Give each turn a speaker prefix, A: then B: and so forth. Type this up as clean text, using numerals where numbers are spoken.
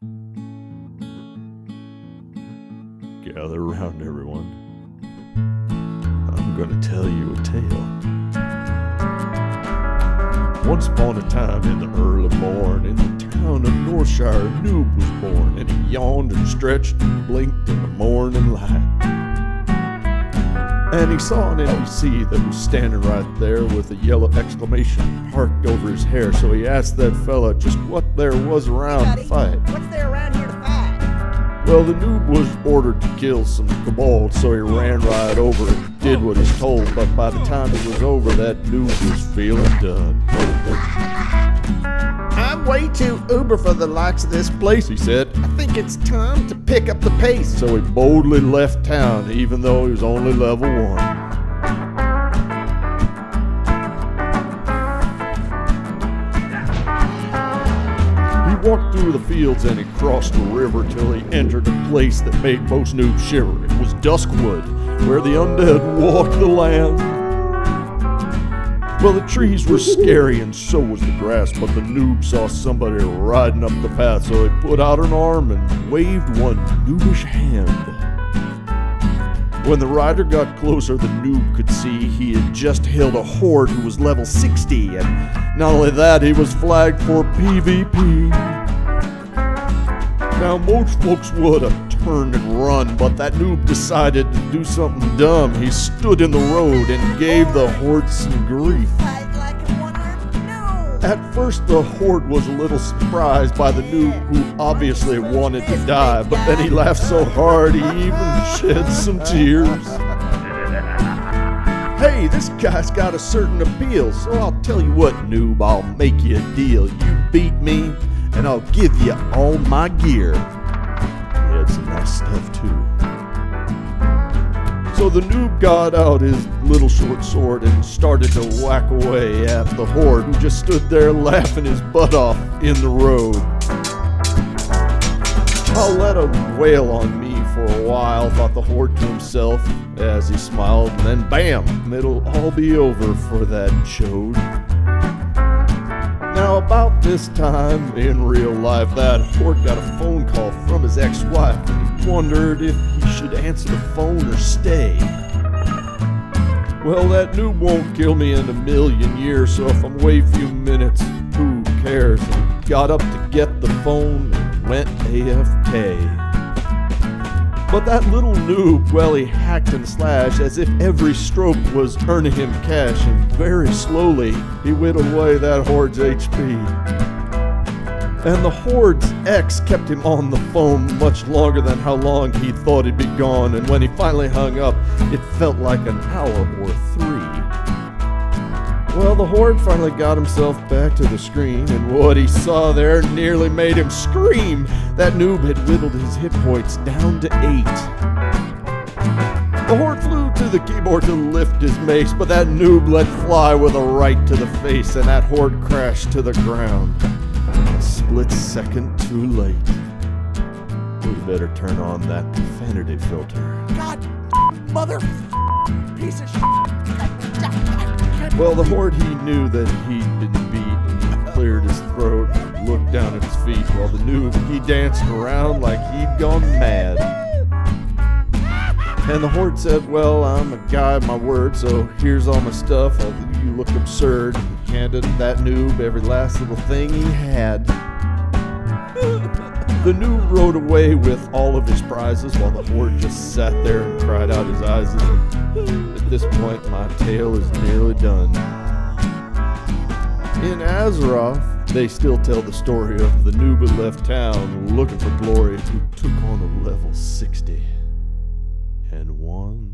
A: Gather around, everyone. I'm gonna tell you a tale. Once upon a time in the early morn, in the town of Northshire, Noob was born, and he yawned and stretched and blinked in the morning light. And he saw an NPC that was standing right there with a yellow exclamation parked over his hair, so he asked that fella just what there was around to fight.
B: What's there around here to fight?
A: Well, the noob was ordered to kill some kobolds, so he ran right over and did what he's told, but by the time it was over, that noob was feeling done.
B: I'm way too uber for the likes of this place,
A: He said,
B: I think it's time to pick up the pace.
A: so he boldly left town, even though he was only level 1. He walked through the fields and he crossed the river till he entered a place that made most noobs shiver. It was Duskwood, where the undead walked the land. Well, the trees were scary and so was the grass, but the noob saw somebody riding up the path, so he put out an arm and waved one noobish hand. When the rider got closer, the noob could see he had just hailed a horde who was level 60, and not only that, he was flagged for PvP. Now, most folks would have turned and run, but that noob decided to do something dumb. He stood in the road and gave the horde some grief.
B: Fight like a one-armed gnome.
A: At first, the horde was a little surprised by the noob, who obviously wanted to die, but then he laughed so hard he even shed some tears. Hey, this guy's got a certain appeal, so I'll tell you what, noob, I'll make you a deal. You beat me, and I'll give you all my gear. He had some nice stuff, too. So the noob got out his little short sword and started to whack away at the horde, who just stood there laughing his butt off in the road. I'll let him wail on me for a while, thought the horde to himself as he smiled, and then bam, it'll all be over for that chode. Now, about this time in real life, that horde got a phone call from his ex-wife, and he wondered if he should answer the phone or stay. Well, that noob won't kill me in a million years, so if I'm away a few minutes, who cares? And he got up to get the phone and went AFK. But that little noob, well, he hacked and slashed as if every stroke was earning him cash, and very slowly he whittled away that horde's HP. And the horde's ex kept him on the phone much longer than how long he thought he'd be gone, and when he finally hung up, it felt like an hour or 3. Well, the horde finally got himself back to the screen, and what he saw there nearly made him scream. That noob had whittled his hit points down to 8. The horde flew to the keyboard to lift his mace, but that noob let fly with a right to the face, and that horde crashed to the ground. A split second too late. We better turn on that profanity filter.
B: God, mother, piece of shit.
A: Well, the horde, he knew that he'd been beat, and he cleared his throat and looked down at his feet, while the noob, he danced around like he'd gone mad. And the horde said, well, I'm a guy of my word, so here's all my stuff. You look absurd. He handed that noob every last little thing he had. The noob rode away with all of his prizes, while the horde just sat there and cried out his eyes. At this point, my tale is nearly done. In Azeroth, they still tell the story of the noob who left town looking for glory, who took on a level 60 and won.